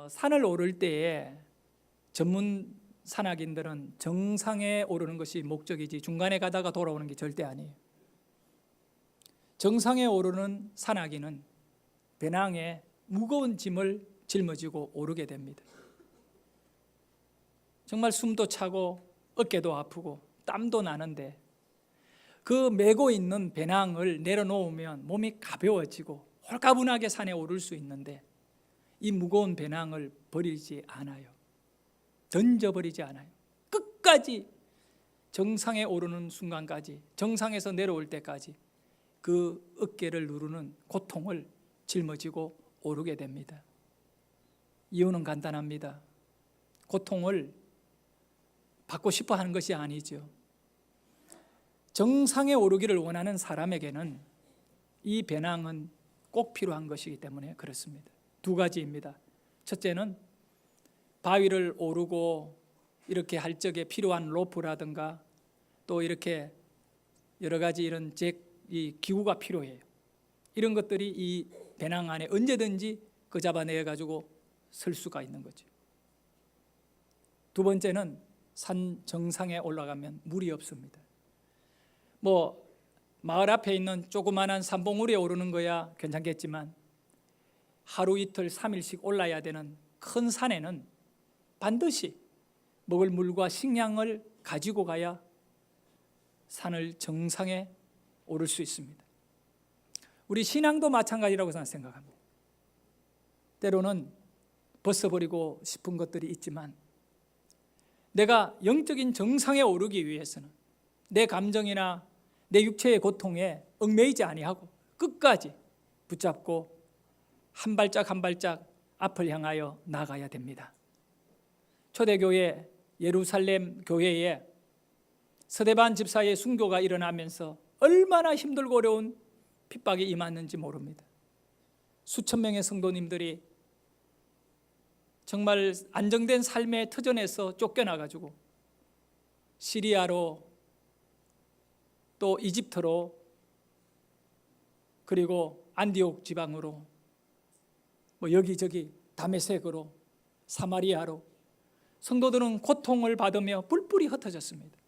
산을 오를 때에 전문 산악인들은 정상에 오르는 것이 목적이지 중간에 가다가 돌아오는 게 절대 아니에요. 정상에 오르는 산악인은 배낭에 무거운 짐을 짊어지고 오르게 됩니다. 정말 숨도 차고 어깨도 아프고 땀도 나는데 그 메고 있는 배낭을 내려놓으면 몸이 가벼워지고 홀가분하게 산에 오를 수 있는데 이 무거운 배낭을 버리지 않아요. 던져버리지 않아요. 끝까지 정상에 오르는 순간까지, 정상에서 내려올 때까지 그 어깨를 누르는 고통을 짊어지고 오르게 됩니다. 이유는 간단합니다. 고통을 받고 싶어 하는 것이 아니죠. 정상에 오르기를 원하는 사람에게는 이 배낭은 꼭 필요한 것이기 때문에 그렇습니다. 두 가지입니다. 첫째는 바위를 오르고 이렇게 할 적에 필요한 로프라든가 또 이렇게 여러 가지 이런 이 기구가 필요해요. 이런 것들이 이 배낭 안에 언제든지 그 잡아내 가지고 설 수가 있는 거죠. 두 번째는 산 정상에 올라가면 물이 없습니다. 마을 앞에 있는 조그마한 산봉우리에 오르는 거야 괜찮겠지만 하루 이틀 3일씩 올라야 되는 큰 산에는 반드시 먹을 물과 식량을 가지고 가야 산을 정상에 오를 수 있습니다. 우리 신앙도 마찬가지라고 생각합니다. 때로는 벗어버리고 싶은 것들이 있지만 내가 영적인 정상에 오르기 위해서는 내 감정이나 내 육체의 고통에 얽매이지 아니하고 끝까지 붙잡고 한 발짝 한 발짝 앞을 향하여 나가야 됩니다. 초대교회 예루살렘 교회에 스데반 집사의 순교가 일어나면서 얼마나 힘들고 어려운 핍박이 임했는지 모릅니다. 수천 명의 성도님들이 정말 안정된 삶의 터전에서 쫓겨나가지고 시리아로 또 이집트로 그리고 안디옥 지방으로 여기저기 다메섹으로 사마리아로 성도들은 고통을 받으며 뿔뿔이 흩어졌습니다.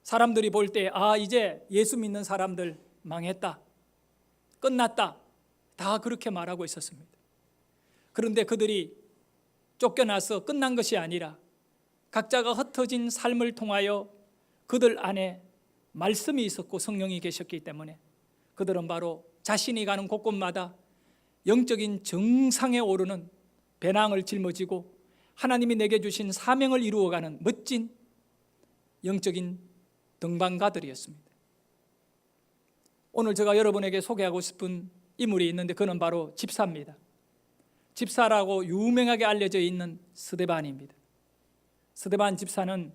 사람들이 볼 때 이제 예수 믿는 사람들 망했다, 끝났다, 다 그렇게 말하고 있었습니다. 그런데 그들이 쫓겨나서 끝난 것이 아니라 각자가 흩어진 삶을 통하여 그들 안에 말씀이 있었고 성령이 계셨기 때문에 그들은 바로 자신이 가는 곳곳마다 영적인 정상에 오르는 배낭을 짊어지고 하나님이 내게 주신 사명을 이루어가는 멋진 영적인 등반가들이었습니다. 오늘 제가 여러분에게 소개하고 싶은 인물이 있는데 그는 바로 집사입니다. 집사라고 유명하게 알려져 있는 스데반입니다. 스데반 집사는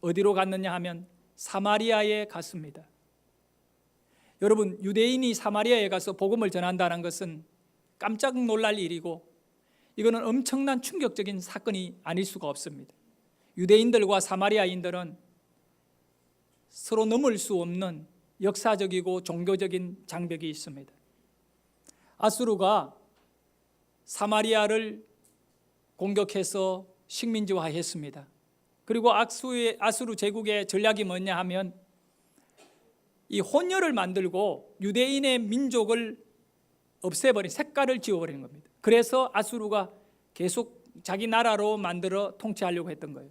어디로 갔느냐 하면 사마리아에 갔습니다. 여러분, 유대인이 사마리아에 가서 복음을 전한다는 것은 깜짝 놀랄 일이고 이거는 엄청난 충격적인 사건이 아닐 수가 없습니다. 유대인들과 사마리아인들은 서로 넘을 수 없는 역사적이고 종교적인 장벽이 있습니다. 아수르가 사마리아를 공격해서 식민지화했습니다. 그리고 아수르 제국의 전략이 뭐냐 하면 이 혼혈을 만들고 유대인의 민족을 없애버린, 색깔을 지워버리는 겁니다. 그래서 아수르가 계속 자기 나라로 만들어 통치하려고 했던 거예요.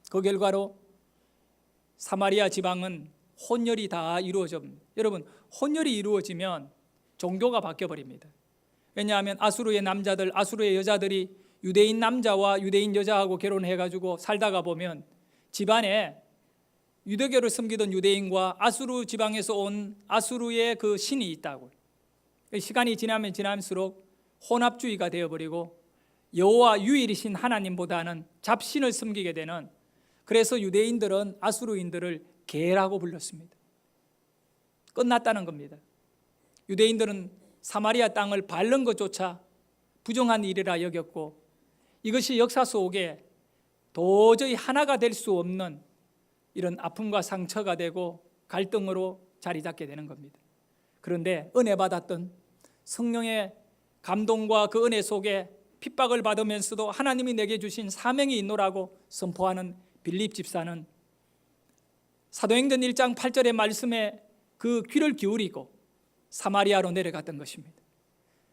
그 결과로 사마리아 지방은 혼혈이 다 이루어집니다. 여러분, 혼혈이 이루어지면 종교가 바뀌어버립니다. 왜냐하면 아수르의 남자들, 아수르의 여자들이 유대인 남자와 유대인 여자하고 결혼해가지고 살다가 보면 집안에 유대교를 섬기던 유대인과 아수르 지방에서 온 아수르의 그 신이 있다고. 시간이 지나면 지날수록 혼합주의가 되어버리고 여호와 유일이신 하나님보다는 잡신을 섬기게 되는, 그래서 유대인들은 아수르인들을 개라고 불렀습니다. 끝났다는 겁니다. 유대인들은 사마리아 땅을 밟는 것조차 부정한 일이라 여겼고 이것이 역사 속에 도저히 하나가 될 수 없는 이런 아픔과 상처가 되고 갈등으로 자리 잡게 되는 겁니다. 그런데 은혜 받았던 성령의 감동과 그 은혜 속에 핍박을 받으면서도 하나님이 내게 주신 사명이 있노라고 선포하는 빌립 집사는 사도행전 1장 8절의 말씀에 그 귀를 기울이고 사마리아로 내려갔던 것입니다.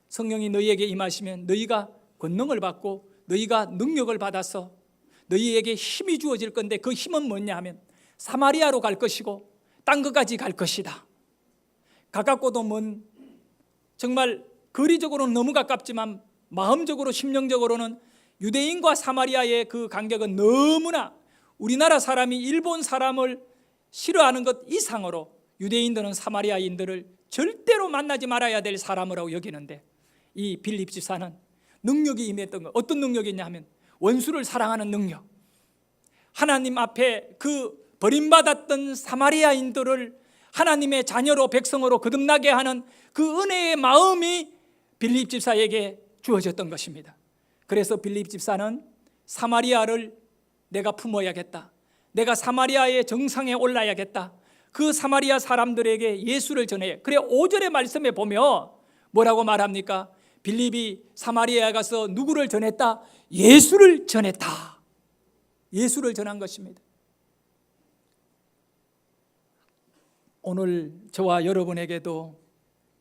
성령이 너희에게 임하시면 너희가 권능을 받고 너희가 능력을 받아서 너희에게 힘이 주어질 건데 그 힘은 뭐냐 하면 사마리아로 갈 것이고 땅 끝까지 갈 것이다. 가깝고도 먼, 정말 거리적으로는 너무 가깝지만 마음적으로 심령적으로는 유대인과 사마리아의 그 간격은 너무나 우리나라 사람이 일본 사람을 싫어하는 것 이상으로 유대인들은 사마리아인들을 절대로 만나지 말아야 될 사람이라고 여기는데, 이 빌립 집사는 능력이 임했던 것, 어떤 능력이냐 하면 원수를 사랑하는 능력, 하나님 앞에 그 버림받았던 사마리아인들을 하나님의 자녀로 백성으로 거듭나게 하는 그 은혜의 마음이 빌립 집사에게 주어졌던 것입니다. 그래서 빌립 집사는 사마리아를 내가 품어야겠다, 내가 사마리아의 정상에 올라야겠다, 그 사마리아 사람들에게 예수를 전해. 그래 5절의 말씀에 보면 뭐라고 말합니까? 빌립이 사마리아에 가서 누구를 전했다? 예수를 전했다. 예수를 전한 것입니다. 오늘 저와 여러분에게도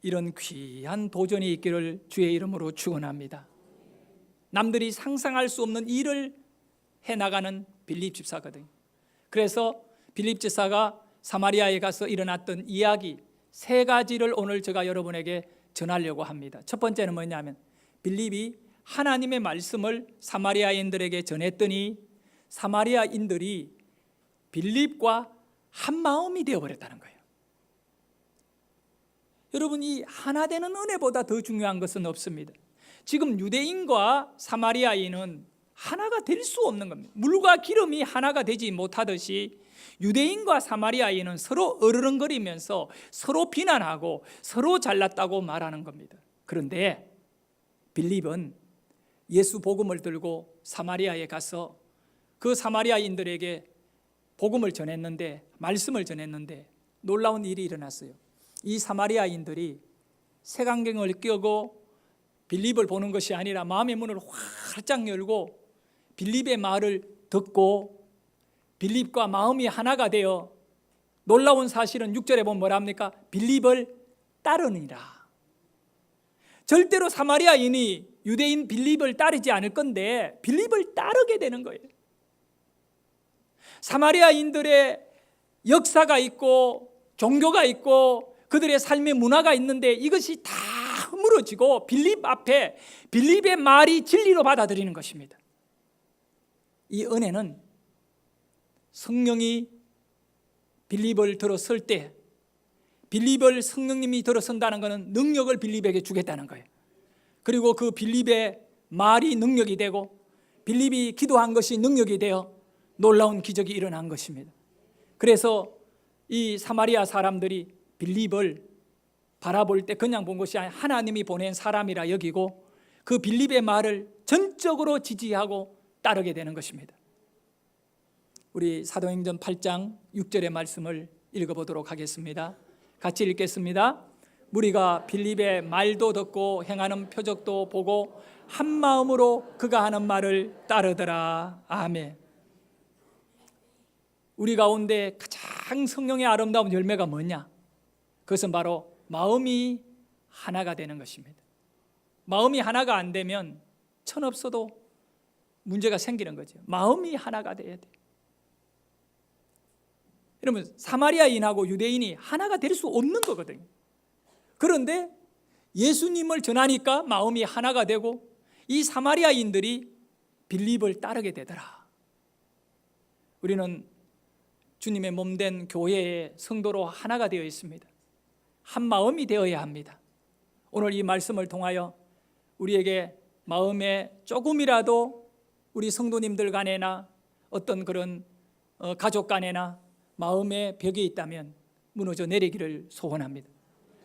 이런 귀한 도전이 있기를 주의 이름으로 축원합니다. 남들이 상상할 수 없는 일을 해나가는 빌립 집사거든요. 그래서 빌립 집사가 사마리아에 가서 일어났던 이야기 3가지를 오늘 제가 여러분에게 전하려고 합니다. 첫 번째는 뭐냐면 빌립이 하나님의 말씀을 사마리아인들에게 전했더니 사마리아인들이 빌립과 한 마음이 되어버렸다는 거예요. 여러분, 이 하나 되는 은혜보다 더 중요한 것은 없습니다. 지금 유대인과 사마리아인은 하나가 될 수 없는 겁니다. 물과 기름이 하나가 되지 못하듯이 유대인과 사마리아인은 서로 어르렁거리면서 서로 비난하고 서로 잘났다고 말하는 겁니다. 그런데 빌립은 예수 복음을 들고 사마리아에 가서 그 사마리아인들에게 복음을 전했는데, 말씀을 전했는데 놀라운 일이 일어났어요. 이 사마리아인들이 색안경을 끼고 빌립을 보는 것이 아니라 마음의 문을 활짝 열고 빌립의 말을 듣고 빌립과 마음이 하나가 되어, 놀라운 사실은 6절에 보면 뭐랍니까? 빌립을 따르니라. 절대로 사마리아인이 유대인 빌립을 따르지 않을 건데 빌립을 따르게 되는 거예요. 사마리아인들의 역사가 있고 종교가 있고 그들의 삶의 문화가 있는데 이것이 다 허물어지고 빌립 앞에 빌립의 말이 진리로 받아들이는 것입니다. 이 은혜는 성령이 빌립을 들어설 때, 빌립을 성령님이 들어선다는 것은 능력을 빌립에게 주겠다는 거예요. 그리고 그 빌립의 말이 능력이 되고 빌립이 기도한 것이 능력이 되어 놀라운 기적이 일어난 것입니다. 그래서 이 사마리아 사람들이 빌립을 바라볼 때 그냥 본 것이 아니라 하나님이 보낸 사람이라 여기고 그 빌립의 말을 전적으로 지지하고 따르게 되는 것입니다. 우리 사도행전 8장 6절의 말씀을 읽어보도록 하겠습니다. 같이 읽겠습니다. 무리가 빌립의 말도 듣고 행하는 표적도 보고 한 마음으로 그가 하는 말을 따르더라. 아멘. 우리 가운데 가장 성령의 아름다운 열매가 뭐냐? 그것은 바로 마음이 하나가 되는 것입니다. 마음이 하나가 안 되면 천없어도 문제가 생기는 거죠. 마음이 하나가 돼야 돼. 여러분, 사마리아인하고 유대인이 하나가 될 수 없는 거거든요. 그런데 예수님을 전하니까 마음이 하나가 되고 이 사마리아인들이 빌립을 따르게 되더라. 우리는 주님의 몸된 교회의 성도로 하나가 되어 있습니다. 한 마음이 되어야 합니다. 오늘 이 말씀을 통하여 우리에게 마음에 조금이라도 우리 성도님들 간에나 어떤 그런 가족 간에나 마음의 벽이 있다면 무너져 내리기를 소원합니다.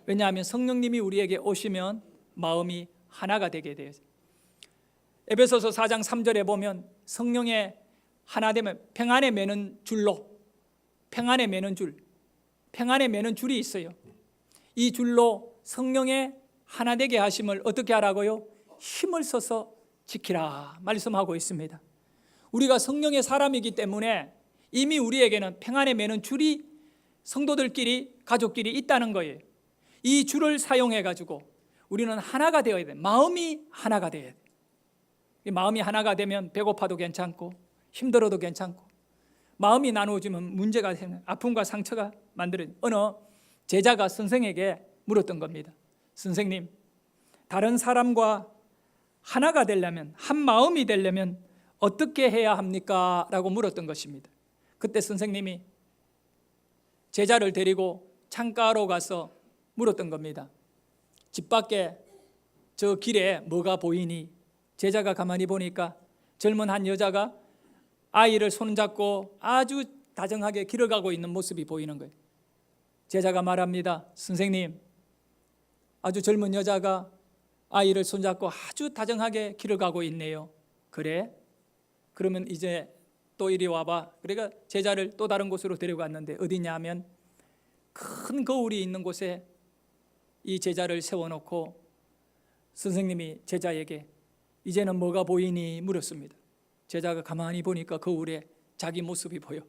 왜냐하면 성령님이 우리에게 오시면 마음이 하나가 되게 돼요. 에베소서 4장 3절에 보면 성령의 하나 되면 평안에 매는 줄로, 평안에 매는 줄, 평안에 매는 줄이 있어요. 이 줄로 성령의 하나 되게 하심을 어떻게 하라고요? 힘을 써서 지키라 말씀하고 있습니다. 우리가 성령의 사람이기 때문에 이미 우리에게는 평안의 매는 줄이 성도들끼리 가족끼리 있다는 거예요. 이 줄을 사용해 가지고 우리는 하나가 되어야 돼. 마음이 하나가 되어야 돼. 마음이 하나가 되면 배고파도 괜찮고 힘들어도 괜찮고, 마음이 나누어지면 문제가 생겨 아픔과 상처가 만들어져. 어느 제자가 선생에게 물었던 겁니다. 선생님, 다른 사람과 하나가 되려면, 한 마음이 되려면 어떻게 해야 합니까? 라고 물었던 것입니다. 그때 선생님이 제자를 데리고 창가로 가서 물었던 겁니다. 집 밖에 저 길에 뭐가 보이니? 제자가 가만히 보니까 젊은 한 여자가 아이를 손잡고 아주 다정하게 길을 가고 있는 모습이 보이는 거예요. 제자가 말합니다. 선생님, 아주 젊은 여자가 아이를 손잡고 아주 다정하게 길을 가고 있네요. 그래? 그러면 이제 또 이리 와봐. 그러니까 제자를 또 다른 곳으로 데려갔는데 어디냐 하면 큰 거울이 있는 곳에 이 제자를 세워놓고 선생님이 제자에게 이제는 뭐가 보이니? 물었습니다. 제자가 가만히 보니까 거울에 자기 모습이 보여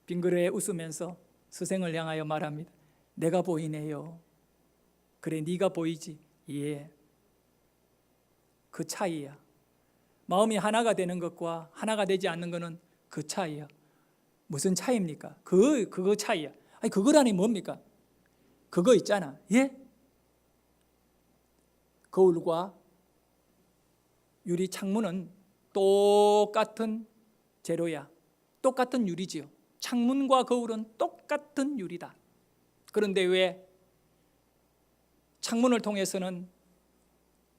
빙그레 웃으면서 스승을 향하여 말합니다. 내가 보이네요. 그래, 네가 보이지? 예. 그 차이야. 마음이 하나가 되는 것과 하나가 되지 않는 것은 그 차이야. 무슨 차이입니까? 그거 차이야. 아니, 그거라니 뭡니까? 그거 있잖아. 예? 거울과 유리 창문은 똑같은 재료야. 똑같은 유리지요. 창문과 거울은 똑같은 유리다. 그런데 왜 창문을 통해서는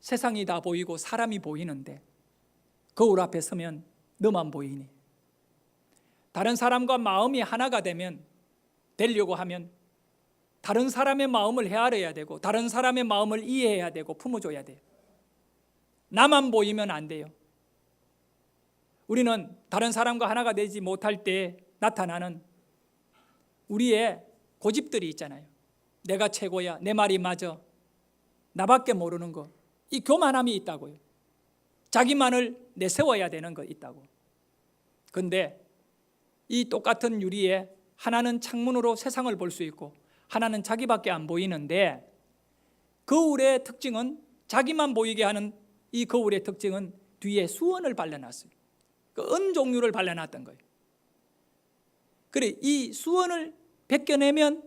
세상이 다 보이고 사람이 보이는데 거울 앞에 서면 너만 보이니? 다른 사람과 마음이 하나가 되려고 하면 다른 사람의 마음을 헤아려야 되고 다른 사람의 마음을 이해해야 되고 품어줘야 돼요. 나만 보이면 안 돼요. 우리는 다른 사람과 하나가 되지 못할 때 나타나는 우리의 고집들이 있잖아요. 내가 최고야, 내 말이 맞아, 나밖에 모르는 거, 이 교만함이 있다고요. 자기만을 내세워야 되는 거 있다고. 그런데 이 똑같은 유리에 하나는 창문으로 세상을 볼 수 있고 하나는 자기밖에 안 보이는데, 거울의 특징은, 자기만 보이게 하는 이 거울의 특징은 뒤에 수원을 발라놨어요. 그 은 종류를 발라놨던 거예요. 그래, 이 수원을 벗겨내면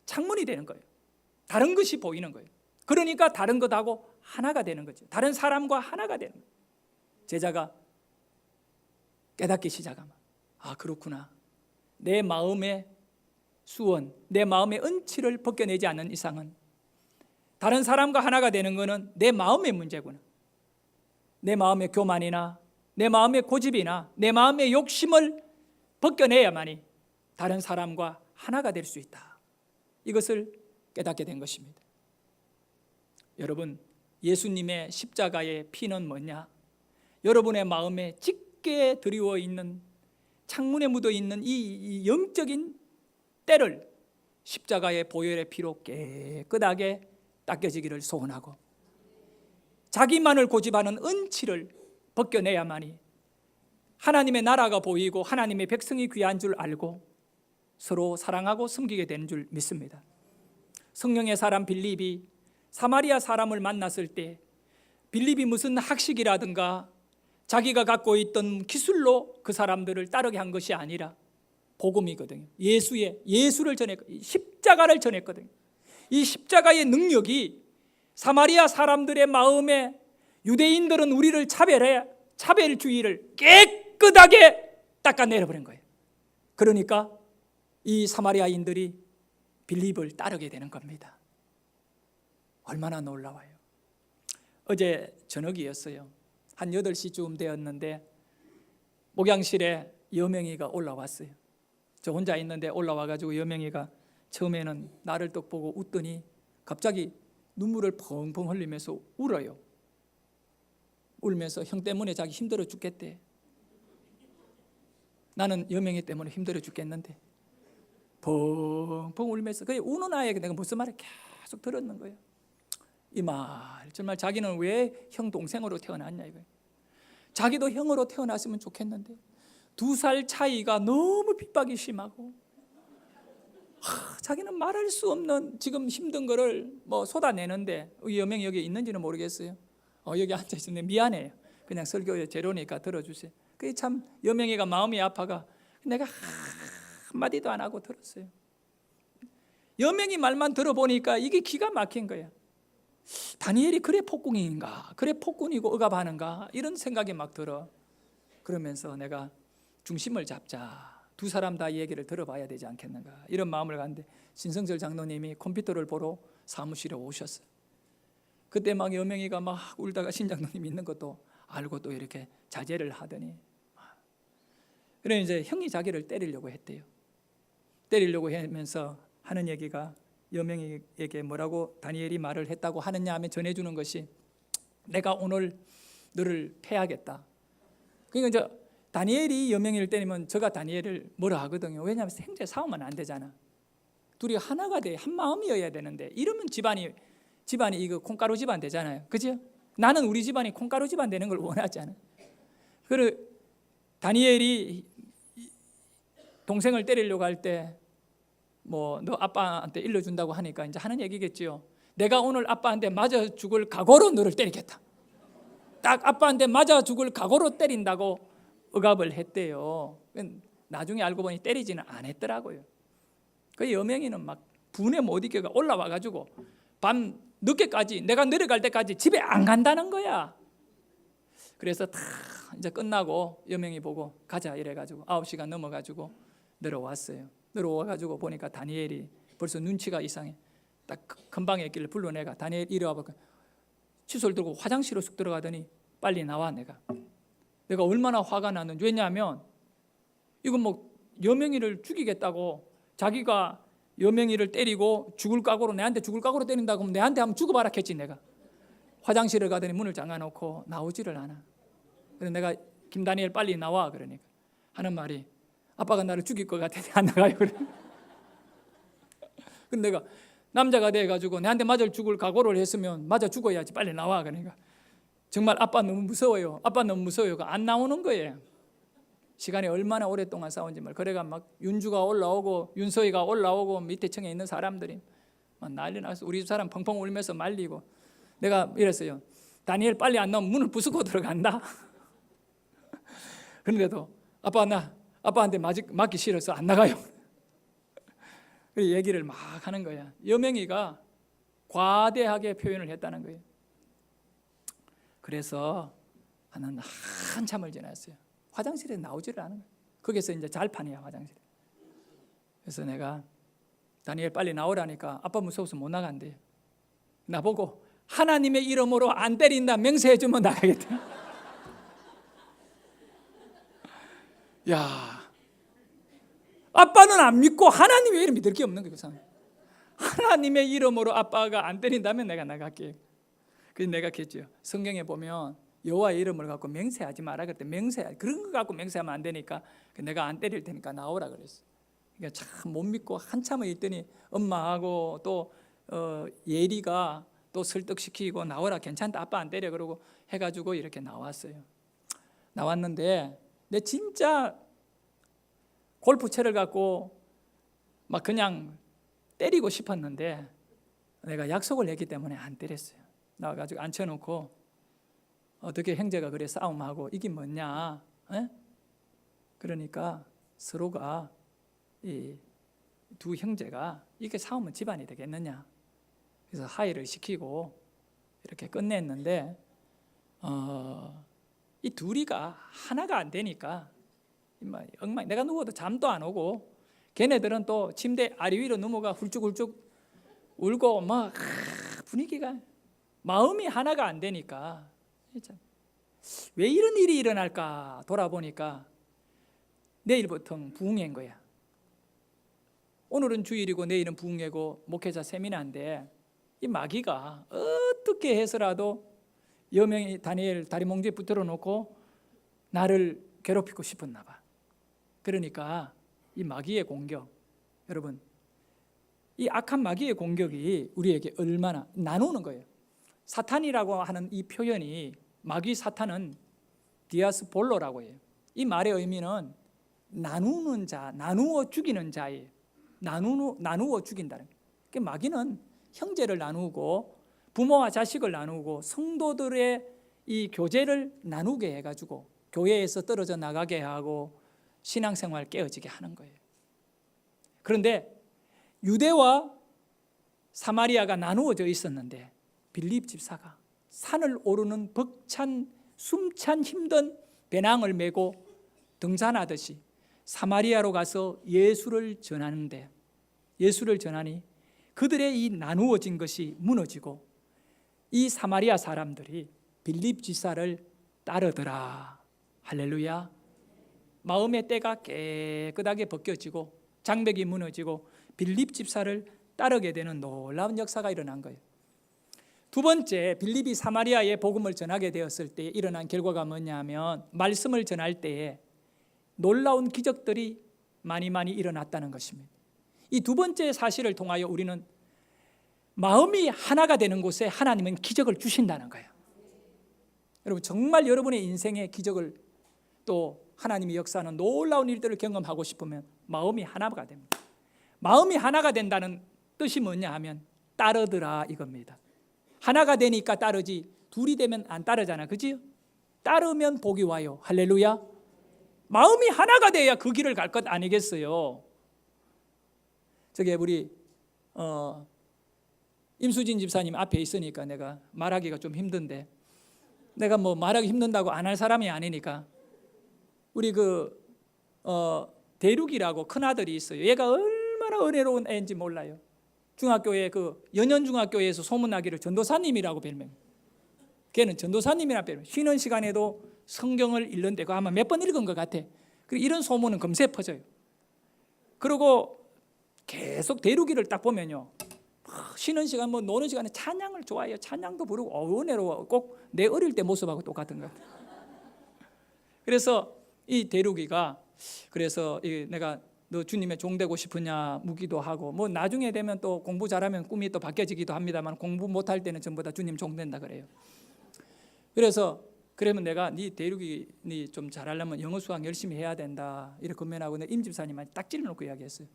창문이 되는 거예요. 다른 것이 보이는 거예요. 그러니까 다른 것하고 하나가 되는 거죠. 다른 사람과 하나가 되는 거예요. 제자가 깨닫기 시작하면, 아, 그렇구나. 내 마음의 수원, 내 마음의 은치를 벗겨내지 않는 이상은 다른 사람과 하나가 되는 것은 내 마음의 문제구나. 내 마음의 교만이나 내 마음의 고집이나 내 마음의 욕심을 벗겨내야만이 다른 사람과 하나가 될 수 있다. 이것을 깨닫게 된 것입니다. 여러분, 예수님의 십자가의 피는 뭐냐? 여러분의 마음에 짙게 드리워 있는, 창문에 묻어 있는 이 영적인 때를 십자가의 보혈의 피로 깨끗하게 닦여지기를 소원하고, 자기만을 고집하는 은치를 벗겨내야만이 하나님의 나라가 보이고 하나님의 백성이 귀한 줄 알고 서로 사랑하고 섬기게 되는 줄 믿습니다. 성령의 사람 빌립이 사마리아 사람을 만났을 때 빌립이 무슨 학식이라든가 자기가 갖고 있던 기술로 그 사람들을 따르게 한 것이 아니라 복음이거든요. 예수를 전했거든요. 십자가를 전했거든요. 이 십자가의 능력이 사마리아 사람들의 마음에, 유대인들은 우리를 차별주의를 깨끗하게 닦아내려버린 거예요. 그러니까 이 사마리아인들이 빌립을 따르게 되는 겁니다. 얼마나 놀라워요. 어제 저녁이었어요. 한 8시쯤 되었는데 목양실에 여명이가 올라왔어요. 저 혼자 있는데 올라와가지고 여명이가 처음에는 나를 딱 보고 웃더니 갑자기 눈물을 펑펑 흘리면서 울어요. 울면서 형 때문에 자기 힘들어 죽겠대. 나는 여명이 때문에 힘들어 죽겠는데 펑펑 울면서, 그 우는 아이에게 내가 무슨 말을 계속 들었는 거예요. 이 말 정말 자기는 왜 형 동생으로 태어났냐 이거예요. 자기도 형으로 태어났으면 좋겠는데 2살 차이가 너무 핍박이 심하고 자기는 말할 수 없는 지금 힘든 거를 뭐 쏟아내는데 여명이 여기 있는지는 모르겠어요. 여기 앉아 있는데 미안해요. 그냥 설교 재료니까 들어주세요. 그게 참 여명이가 마음이 아파가 내가 한마디도 안 하고 들었어요. 여명이 말만 들어보니까 이게 기가 막힌 거야. 다니엘이 그래 폭군인가, 그래 폭군이고 억압하는가 이런 생각이 막 들어. 그러면서 내가 중심을 잡자, 2사람 다 얘기를 들어봐야 되지 않겠는가 이런 마음을 갖는데 신성철 장로님이 컴퓨터를 보러 사무실에 오셨어요. 그때 막 여명이가 막 울다가 신장로님 있는 것도 알고 또 이렇게 자제를 하더니 그래 이제 형이 자기를 때리려고 했대요. 때리려고 하면서 하는 얘기가 여명이에게 뭐라고 다니엘이 말을 했다고 하느냐 하면 전해주는 것이 내가 오늘 너를 패하겠다. 그러니까 이제 다니엘이 여명이를 때리면 저가 다니엘을 뭐라 하거든요. 왜냐하면 형제 싸우면 안 되잖아. 둘이 하나가 돼, 한 마음이어야 되는데 이러면 집안이 이거 콩가루 집안 되잖아요. 그죠? 나는 우리 집안이 콩가루 집안 되는 걸 원하지 않아. 그리고 다니엘이 동생을 때리려고 할 때 뭐 너 아빠한테 일러준다고 하니까 이제 하는 얘기겠지요. 내가 오늘 아빠한테 맞아 죽을 각오로 너를 때리겠다. 딱 아빠한테 맞아 죽을 각오로 때린다고 억압을 했대요. 나중에 알고 보니 때리지는 않았더라고요. 그 여명이는 막 분에 못 이겨가 올라와가지고 밤 늦게까지 내가 내려갈 때까지 집에 안 간다는 거야. 그래서 다 이제 끝나고 여명이 보고 가자 이래가지고 9시간 넘어가지고 내려왔어요. 내려와가지고 보니까 다니엘이 벌써 눈치가 이상해. 딱 금방 있길래 불러내가 다니엘 이리 와봐. 칫솔 들고 화장실로 쑥 들어가더니 빨리 나와. 내가 얼마나 화가 났는지. 왜냐하면 이건 뭐 여명이를 죽이겠다고 자기가 여명이를 때리고 죽을 각오로 내한테 죽을 각오로 때린다고 하면 내한테 한번 죽어봐라 했지. 내가 화장실을 가더니 문을 잠가놓고 나오지를 않아. 그래서 내가 김다니엘 빨리 나와 그러니까 하는 말이 아빠가 나를 죽일 것 같아 안 나가요. 그래. 근데 내가 남자가 돼가지고 내한테 맞아 죽을 각오를 했으면 맞아 죽어야지 빨리 나와. 그러니까 정말 아빠 너무 무서워요. 아빠 너무 무서워요. 안 나오는 거예요. 시간이 얼마나 오랫동안 싸운지 말. 그래가 막 윤주가 올라오고 윤서희가 올라오고 밑에 층에 있는 사람들이 막 난리 나서 우리 집 사람 펑펑 울면서 말리고 내가 이랬어요. 다니엘 빨리 안 나오면 문을 부수고 들어간다. 그런데도 아빠한테 맞기 싫어서 안 나가요. 얘기를 막 하는 거야. 여명이가 과대하게 표현을 했다는 거예요. 그래서 한참을 지났어요. 화장실에 나오지를 않은 거예요. 거기서 이제 잘판이야 화장실에. 그래서 내가 다니엘 빨리 나오라니까 아빠 무서워서 못 나간대요. 나보고 하나님의 이름으로 안 때린다 맹세해주면 나가겠다. 야, 아빠는 안 믿고 하나님의 이름 믿을 게 없는 거예요. 하나님의 이름으로 아빠가 안 때린다면 내가 나갈게. 그래서 내가 했죠. 성경에 보면 여호와의 이름을 갖고 맹세하지 마라 그랬대. 그런 거 갖고 맹세하면 안 되니까 내가 안 때릴 테니까 나오라 그랬어. 그러니까 참 못 믿고 한참을 있더니 엄마하고 또 예리가 또 설득시키고 나오라 괜찮다 아빠 안 때려 그러고 해가지고 이렇게 나왔어요. 나왔는데 내 진짜 골프채를 갖고 막 그냥 때리고 싶었는데 내가 약속을 했기 때문에 안 때렸어요. 나와가지고 앉혀놓고 어떻게 형제가 그래 싸움하고 이게 뭐냐? 에? 그러니까 서로가 이 두 형제가 이렇게 싸우면 집안이 되겠느냐? 그래서 하의를 시키고 이렇게 끝냈는데 이 둘이가 하나가 안 되니까 엉망. 내가 누워도 잠도 안 오고 걔네들은 또 침대 아래 위로 넘어가 훌쭉훌쭉 울고 막 분위기가 마음이 하나가 안 되니까 왜 이런 일이 일어날까 돌아보니까 내일부터 부흥회인 거야. 오늘은 주일이고 내일은 부흥회고 목회자 세미나인데 이 마귀가 어떻게 해서라도 여명이 다니엘 다리몽지에 붙들어 놓고 나를 괴롭히고 싶었나 봐. 그러니까 이 마귀의 공격, 여러분 이 악한 마귀의 공격이 우리에게 얼마나 나누는 거예요. 사탄이라고 하는 이 표현이 마귀 사탄은 디아스볼로라고 해요. 이 말의 의미는 나누는 자, 나누어 죽이는 자예요. 나누어 죽인다는 거예요. 그러니까 마귀는 형제를 나누고 부모와 자식을 나누고 성도들의 이 교제를 나누게 해가지고 교회에서 떨어져 나가게 하고 신앙생활 깨어지게 하는 거예요. 그런데 유대와 사마리아가 나누어져 있었는데 빌립 집사가 산을 오르는 벅찬 숨찬 힘든 배낭을 메고 등산하듯이 사마리아로 가서 예수를 전하는데, 예수를 전하니 그들의 이 나누어진 것이 무너지고 이 사마리아 사람들이 빌립 집사를 따르더라. 할렐루야. 마음의 때가 깨끗하게 벗겨지고 장벽이 무너지고 빌립 집사를 따르게 되는 놀라운 역사가 일어난 거예요. 두 번째, 빌립이 사마리아에 복음을 전하게 되었을 때 일어난 결과가 뭐냐면 말씀을 전할 때에 놀라운 기적들이 많이 일어났다는 것입니다. 이 두 번째 사실을 통하여 우리는 마음이 하나가 되는 곳에 하나님은 기적을 주신다는 거예요. 여러분, 정말 여러분의 인생의 기적을 또 하나님이 역사하는 놀라운 일들을 경험하고 싶으면 마음이 하나가 됩니다. 마음이 하나가 된다는 뜻이 뭐냐 하면 따르더라 이겁니다. 하나가 되니까 따르지 둘이 되면 안 따르잖아, 그지요? 따르면 복이 와요. 할렐루야. 마음이 하나가 돼야 그 길을 갈 것 아니겠어요? 저게 우리 임수진 집사님 앞에 있으니까 내가 말하기가 좀 힘든데, 내가 뭐 말하기 힘든다고 안 할 사람이 아니니까 우리 대륙이라고 큰 아들이 있어요. 얘가 얼마나 은혜로운 애인지 몰라요. 중학교에 연현중학교에서 소문나기를 전도사님이라고 별명. 걔는 전도사님이라 별명. 쉬는 시간에도 성경을 읽는데 그 아마 몇 번 읽은 것 같아. 그리고 이런 소문은 금세 퍼져요. 그리고 계속 대륙이를 딱 보면요, 쉬는 시간 뭐 노는 시간에 찬양을 좋아해요. 찬양도 부르고 은혜로워. 꼭 내 어릴 때 모습하고 똑같은 것 같아요. 그래서 이 대륙이가 그래서 내가 너 주님의 종되고 싶으냐 묻기도 하고, 뭐 나중에 되면 또 공부 잘하면 꿈이 또 바뀌어지기도 합니다만 공부 못할 때는 전부 다 주님 종된다 그래요. 그래서 그러면 내가 네 대륙이 네 좀 잘하려면 영어 수학 열심히 해야 된다 이렇게 권면하고 내 임 집사님한테 딱 찔러놓고 이야기했어요.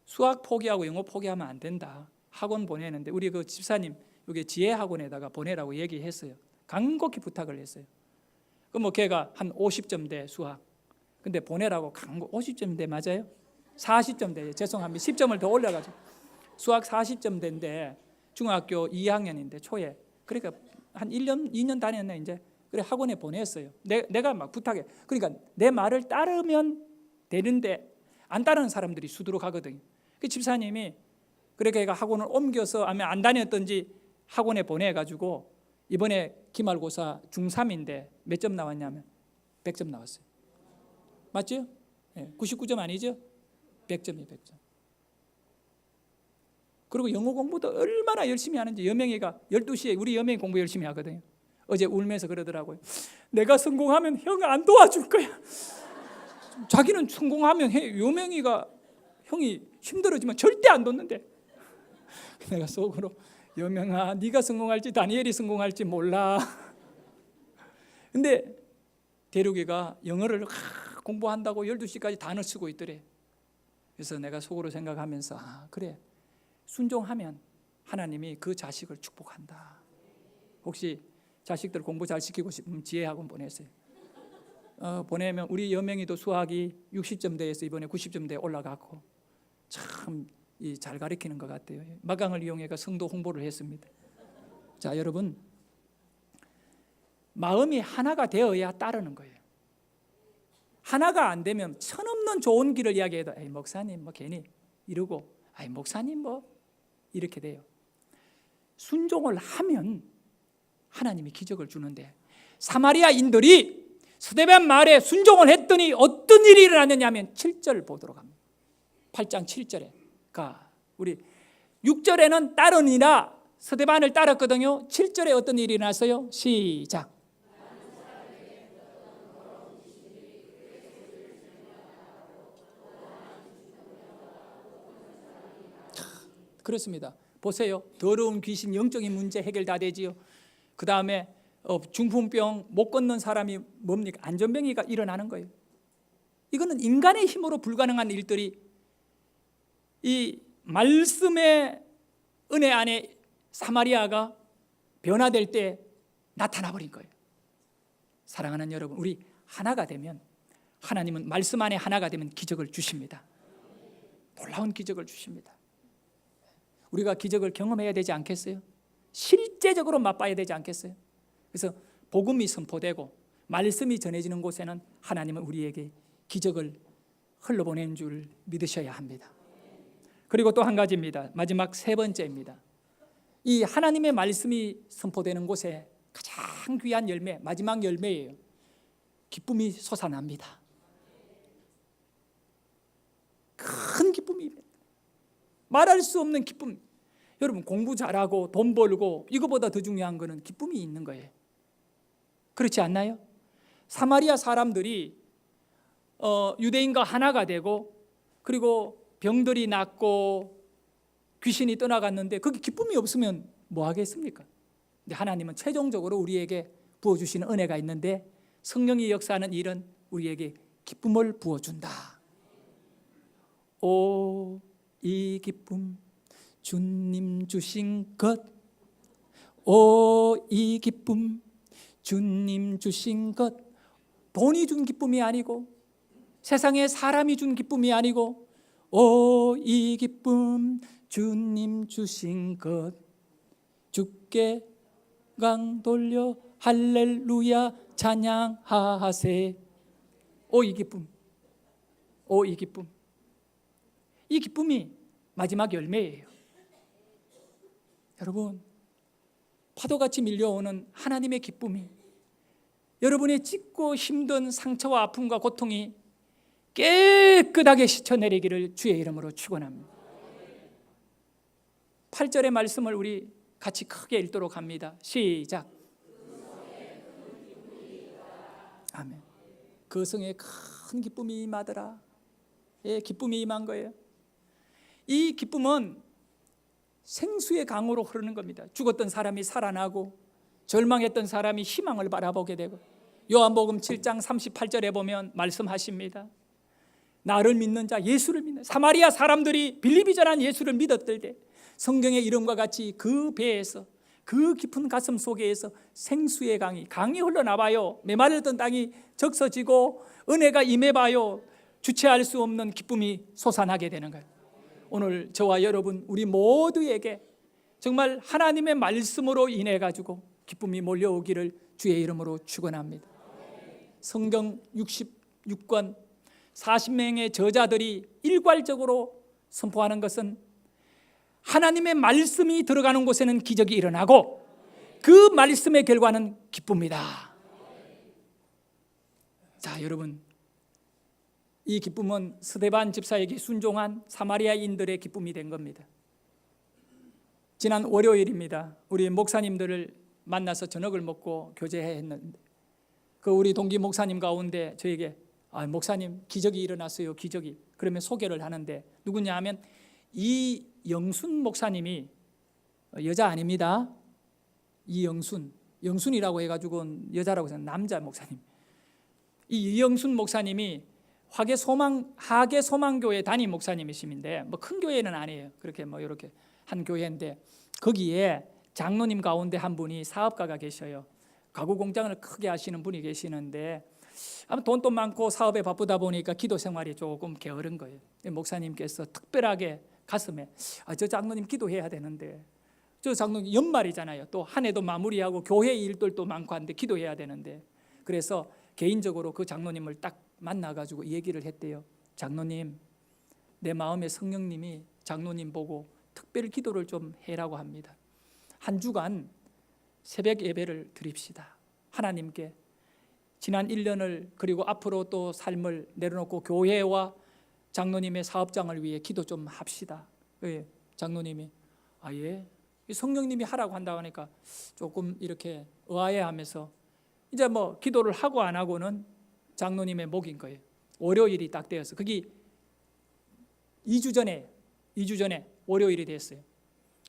수학 포기하고 영어 포기하면 안 된다. 학원 보내는데 우리 그 집사님 여기 지혜학원에다가 보내라고 얘기했어요. 간곡히 부탁을 했어요. 뭐 걔가 한 50점대 수학, 근데 보내라고 간곡 50점대 맞아요? 40점대 죄송합니다. 10점을 더 올려가지고 수학 40점대인데 중학교 2학년인데 초에, 그러니까 한 1년 2년 다녔네 이제. 그래 학원에 보냈어요. 내가 막 부탁해. 그러니까 내 말을 따르면 되는데 안 따르는 사람들이 수두룩하거든요. 그 집사님이 그렇게 걔가 학원을 옮겨서 아니면 안 다녔던지 학원에 보내가지고 이번에 기말고사 중3인데 몇 점 나왔냐면 100점 나왔어요. 맞죠? 99점 아니죠? 100점이 100점. 그리고 영어 공부도 얼마나 열심히 하는지. 여명이가 12시에 우리 여명이 공부 열심히 하거든요. 어제 울면서 그러더라고요. 내가 성공하면 형 안 도와줄 거야. 자기는 성공하면 여명이가 형이 힘들어지면 절대 안 돕는데, 내가 속으로 여명아 네가 성공할지 다니엘이 성공할지 몰라. 근데 대륙이가 영어를 공부한다고 12시까지 단어 쓰고 있더래. 그래서 내가 속으로 생각하면서 그래, 순종하면 하나님이 그 자식을 축복한다. 혹시 자식들 공부 잘 시키고 싶으면 지혜학원 보내세요. 보내면 우리 여명이도 수학이 60점대에서 이번에 90점대에 올라갔고 참 잘 가르치는 것 같아요. 마강을 이용해서 성도 홍보를 했습니다. 자, 여러분, 마음이 하나가 되어야 따르는 거예요. 하나가 안 되면 천없는 좋은 길을 이야기해도 에이 목사님 뭐 괜히 이러고, 아이 목사님 뭐 이렇게 돼요. 순종을 하면 하나님이 기적을 주는데, 사마리아인들이 스데반 말에 순종을 했더니 어떤 일이 일어났느냐 하면 7절 보도록 합니다. 8장 7절에 우리 6절에는 따르니라 스데반을 따랐거든요. 7절에 어떤 일이 일어났어요? 시작. 그렇습니다. 보세요. 더러운 귀신, 영적인 문제 해결 다 되지요. 그 다음에 중풍병 못 걷는 사람이 뭡니까? 안전병이가 일어나는 거예요. 이거는 인간의 힘으로 불가능한 일들이 이 말씀의 은혜 안에 사마리아가 변화될 때 나타나 버린 거예요. 사랑하는 여러분, 우리 하나가 되면, 하나님은 말씀 안에 하나가 되면 기적을 주십니다. 놀라운 기적을 주십니다. 우리가 기적을 경험해야 되지 않겠어요? 실제적으로 맛봐야 되지 않겠어요? 그래서 복음이 선포되고 말씀이 전해지는 곳에는 하나님은 우리에게 기적을 흘러보내는 줄 믿으셔야 합니다. 그리고 또 한 가지입니다. 마지막 세 번째입니다. 이 하나님의 말씀이 선포되는 곳에 가장 귀한 열매, 마지막 열매예요. 기쁨이 솟아납니다. 큰 기쁨이, 말할 수 없는 기쁨. 여러분, 공부 잘하고 돈 벌고 이거보다 더 중요한 거는 기쁨이 있는 거예요. 그렇지 않나요? 사마리아 사람들이 유대인과 하나가 되고, 그리고 병들이 낫고 귀신이 떠나갔는데 거기 기쁨이 없으면 뭐 하겠습니까? 근데 하나님은 최종적으로 우리에게 부어주시는 은혜가 있는데, 성령이 역사하는 일은 우리에게 기쁨을 부어준다. 오, 이 기쁨 주님 주신 것, 오, 이 기쁨 주님 주신 것. 돈이 준 기쁨이 아니고, 세상에 사람이 준 기쁨이 아니고, 오, 이 기쁨 주님 주신 것. 주께 강 돌려 할렐루야 찬양하세. 오, 이 기쁨, 오, 이 기쁨. 이 기쁨이 마지막 열매예요. 여러분, 파도같이 밀려오는 하나님의 기쁨이 여러분의 찢고 힘든 상처와 아픔과 고통이 깨끗하게 씻어내리기를 주의 이름으로 축원합니다. 8절의 말씀을 우리 같이 크게 읽도록 합니다. 시작. 아멘. 그 성에 큰 기쁨이 임하더라. 예, 기쁨이 임한 거예요. 이 기쁨은 생수의 강으로 흐르는 겁니다. 죽었던 사람이 살아나고, 절망했던 사람이 희망을 바라보게 되고, 요한복음 7장 38절에 보면 말씀하십니다. 나를 믿는 자, 예수를 믿는, 사마리아 사람들이 빌립이 전한 예수를 믿었을 때 성경의 이름과 같이 그 배에서, 그 깊은 가슴 속에서 생수의 강이 흘러나와요. 메마르던 땅이 적서지고 은혜가 임해봐요. 주체할 수 없는 기쁨이 솟아나게 되는 거예요. 오늘 저와 여러분, 우리 모두에게 정말 하나님의 말씀으로 인해 가지고 기쁨이 몰려오기를 주의 이름으로 축원합니다. 성경 66권 40명의 저자들이 일괄적으로 선포하는 것은 하나님의 말씀이 들어가는 곳에는 기적이 일어나고, 그 말씀의 결과는 기쁨이다. 자, 여러분, 이 기쁨은 스데반 집사에게 순종한 사마리아인들의 기쁨이 된 겁니다. 지난 월요일입니다. 우리 목사님들을 만나서 저녁을 먹고 교제했는데, 그 우리 동기 목사님 가운데 저에게 목사님, 기적이 일어났어요. 기적이. 그러면 소개를 하는데, 누구냐 하면 이영순 목사님이, 여자 아닙니다. 영순이라고 해가지고 여자라고 해서 남자 목사님. 이 이영순 목사님이 하계 소망교회 담임 목사님이심인데, 뭐 큰 교회는 아니에요. 그렇게 뭐 이렇게 한 교회인데, 거기에 장로님 가운데 한 분이 사업가가 계셔요. 가구 공장을 크게 하시는 분이 계시는데, 아마 돈도 많고 사업에 바쁘다 보니까 기도 생활이 조금 게으른 거예요. 목사님께서 특별하게 가슴에, 저 장로님 기도해야 되는데, 저 장로님 연말이잖아요. 또 한 해도 마무리하고 교회 일들도 많고 한데 기도해야 되는데, 그래서 개인적으로 그 장로님을 딱 만나가지고 얘기를 했대요. 장로님, 내 마음에 성령님이 장로님 보고 특별 기도를 좀 해라고 합니다. 한 주간 새벽 예배를 드립시다. 하나님께 지난 1년을, 그리고 앞으로 또 삶을 내려놓고 교회와 장로님의 사업장을 위해 기도 좀 합시다. 예, 장로님이 예, 성령님이 하라고 한다고 하니까 조금 이렇게 의아해하면서, 이제 뭐 기도를 하고 안 하고는 장로님의 목인 거예요. 월요일이 딱 되어서, 그게 2주 전에 월요일이 됐어요.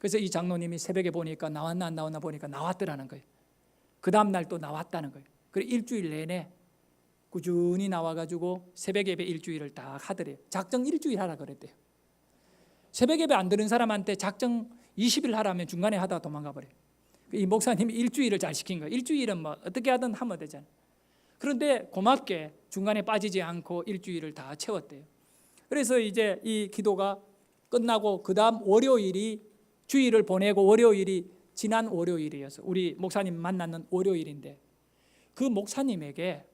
그래서 이 장로님이 새벽에 보니까 나왔나 안 나왔나 보니까 나왔더라는 거예요. 그 다음 날 또 나왔다는 거예요. 그래 일주일 내내 꾸준히 나와가지고 새벽 예배 일주일을 다 하더래요. 작정 일주일 하라 그랬대요. 새벽 예배 안 들은 사람한테 작정 20일 하라면 중간에 하다가 도망가 버려요. 이 목사님이 일주일을 잘 시킨 거예요. 일주일은 뭐 어떻게 하든 하면 되잖아요. 그런데 고맙게 중간에 빠지지 않고 일주일을 다 채웠대요. 그래서 이제 이 기도가 끝나고 그 다음 월요일이 주일을 보내고 월요일이 지난 월요일이어서 우리 목사님 만났는 월요일인데 그 목사님에게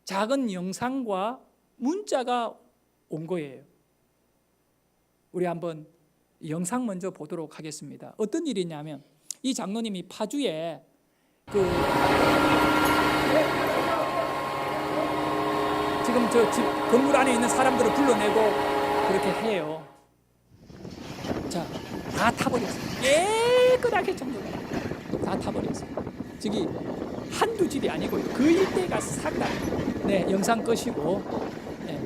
작은 영상과 문자가 온 거예요. 우리 한번 영상 먼저 보도록 하겠습니다. 어떤 일이냐면 이 장로님이 파주에 지금 저 집 건물 안에 있는 사람들을 불러내고 그렇게 해요. 자, 다 타버렸어요. 깨끗하게 정리가 다 타버렸어요. 저기 한두 집이 아니고요. 그 일대가 싹 다. 네, 영상 끄시고. 네.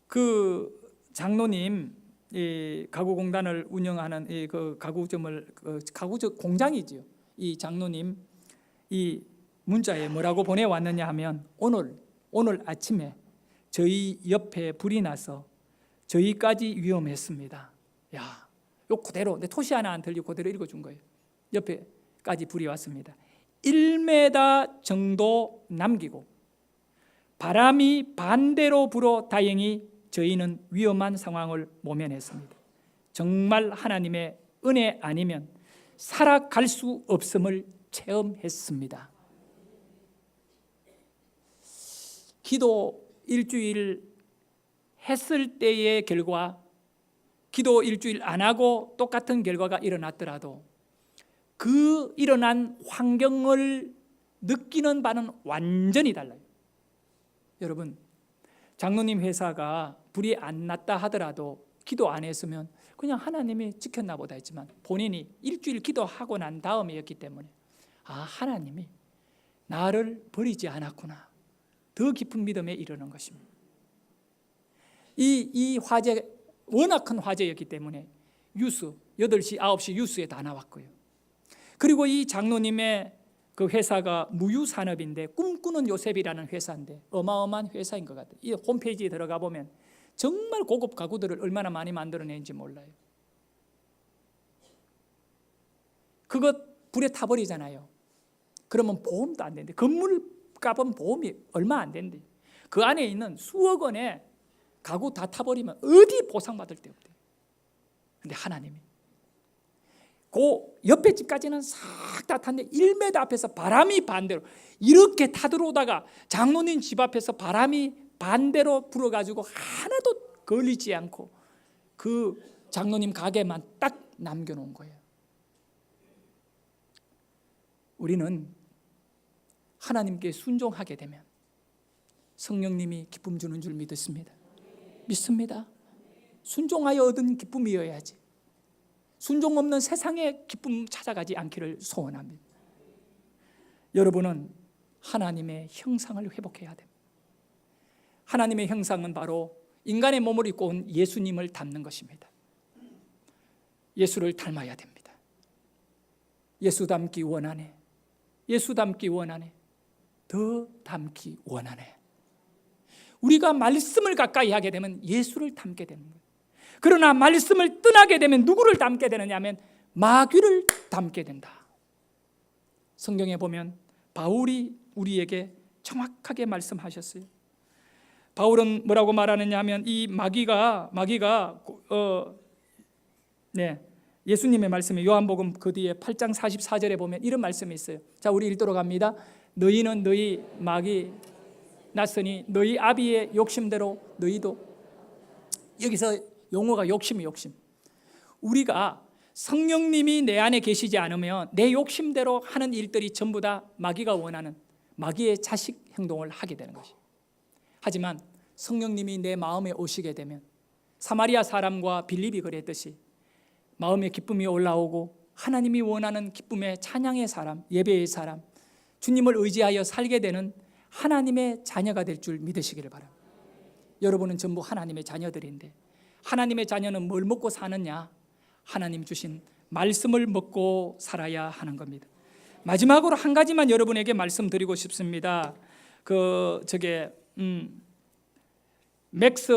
그 장로님 이 가구공단을 운영하는 이 그 가구점을 가구점 공장이지요. 이 장로님 이 문자에 뭐라고 보내왔느냐 하면 오늘 아침에 저희 옆에 불이 나서 저희까지 위험했습니다. 야, 요 그대로 내 토시 하나 안 틀리고 그대로 읽어준 거예요. 옆에까지 불이 왔습니다. 1m 정도 남기고 바람이 반대로 불어 다행히 저희는 위험한 상황을 모면했습니다. 정말 하나님의 은혜 아니면 살아갈 수 없음을 체험했습니다. 기도 일주일 했을 때의 결과, 기도 일주일 안 하고 똑같은 결과가 일어났더라도 그 일어난 환경을 느끼는 바는 완전히 달라요. 여러분, 장로님 회사가 불이 안 났다 하더라도 기도 안 했으면 그냥 하나님이 지켰나 보다 했지만 본인이 일주일 기도하고 난 다음이었기 때문에 하나님이 나를 버리지 않았구나. 더 깊은 믿음에 이르는 것입니다. 이 화제 워낙 큰 화제였기 때문에 뉴스 8시 9시 뉴스에 다 나왔고요. 그리고 이 장로님의 그 회사가 무유산업인데 꿈꾸는 요셉이라는 회사인데 어마어마한 회사인 것 같아요. 이 홈페이지에 들어가 보면 정말 고급 가구들을 얼마나 많이 만들어낸지 몰라요. 그것 불에 타버리잖아요. 그러면 보험도 안 된대. 건물값은 보험이 얼마 안 된대. 그 안에 있는 수억 원의 가구 다 타버리면 어디 보상받을 데 없대. 근데 하나님이 그 옆에 집까지는 싹 다 탔는데 1m 앞에서 바람이 반대로 이렇게 타들어오다가 장로님 집 앞에서 바람이 반대로 불어가지고 하나도 걸리지 않고 그 장로님 가게만 딱 남겨놓은 거예요. 우리는 하나님께 순종하게 되면 성령님이 기쁨 주는 줄 믿습니다. 순종하여 얻은 기쁨이어야지. 순종 없는 세상의 기쁨 찾아가지 않기를 소원합니다. 여러분은 하나님의 형상을 회복해야 됩니다. 하나님의 형상은 바로 인간의 몸을 입고 온 예수님을 닮는 것입니다. 예수를 닮아야 됩니다. 예수 닮기 원하네. 예수 닮기 원하네. 더 닮기 원하네. 우리가 말씀을 가까이 하게 되면 예수를 닮게 되는 거예요. 그러나 말씀을 떠나게 되면 누구를 닮게 되느냐 하면 마귀를 닮게 된다. 성경에 보면 바울이 우리에게 정확하게 말씀하셨어요. 바울은 뭐라고 말하느냐 하면 이 마귀가 예수님의 말씀이 요한복음 그 뒤에 8장 44절에 보면 이런 말씀이 있어요. 자, 우리 읽도록 합니다. 너희는 너희 마귀 났으니 너희 아비의 욕심대로 너희도. 여기서 용어가 욕심. 우리가 성령님이 내 안에 계시지 않으면 내 욕심대로 하는 일들이 전부 다 마귀가 원하는 마귀의 자식 행동을 하게 되는 것이. 하지만 성령님이 내 마음에 오시게 되면 사마리아 사람과 빌립이 그랬듯이 마음에 기쁨이 올라오고 하나님이 원하는 기쁨의 찬양의 사람, 예배의 사람, 주님을 의지하여 살게 되는 하나님의 자녀가 될 줄 믿으시기를 바랍니다. 여러분은 전부 하나님의 자녀들인데 하나님의 자녀는 뭘 먹고 사느냐? 하나님 주신 말씀을 먹고 살아야 하는 겁니다. 마지막으로 한 가지만 여러분에게 말씀드리고 싶습니다. 맥스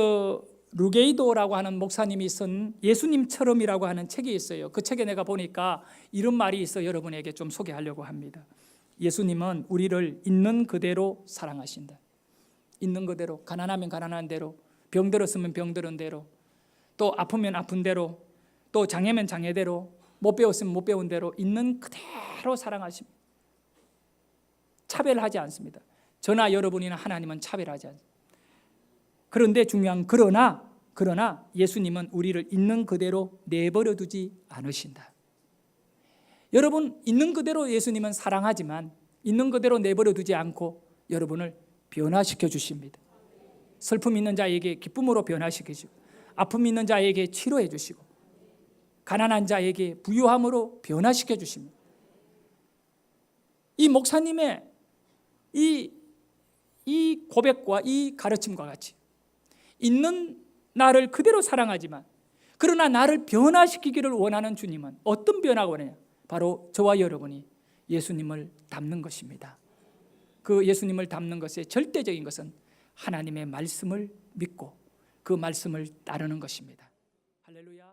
루게이도라고 하는 목사님이 쓴 예수님처럼이라고 하는 책이 있어요. 그 책에 내가 보니까 이런 말이 있어 여러분에게 좀 소개하려고 합니다. 예수님은 우리를 있는 그대로 사랑하신다. 있는 그대로, 가난하면 가난한 대로, 병들었으면 병들은 대로, 또 아프면 아픈 대로, 또 장애면 장애대로, 못 배웠으면 못 배운 대로 있는 그대로 사랑하십니다. 차별하지 않습니다. 저나 여러분이나 하나님은 차별하지 않습니다. 그런데 중요한 그러나 예수님은 우리를 있는 그대로 내버려 두지 않으신다. 여러분, 있는 그대로 예수님은 사랑하지만 있는 그대로 내버려 두지 않고 여러분을 변화시켜 주십니다. 슬픔 있는 자에게 기쁨으로 변화시켜 주시고, 아픔 있는 자에게 치료해 주시고, 가난한 자에게 부유함으로 변화시켜 주십니다. 이 목사님의 이 고백과 이 가르침과 같이 있는 나를 그대로 사랑하지만 그러나 나를 변화시키기를 원하는 주님은 어떤 변화가 원하냐? 바로 저와 여러분이 예수님을 닮는 것입니다. 그 예수님을 닮는 것의 절대적인 것은 하나님의 말씀을 믿고 그 말씀을 따르는 것입니다. 할렐루야.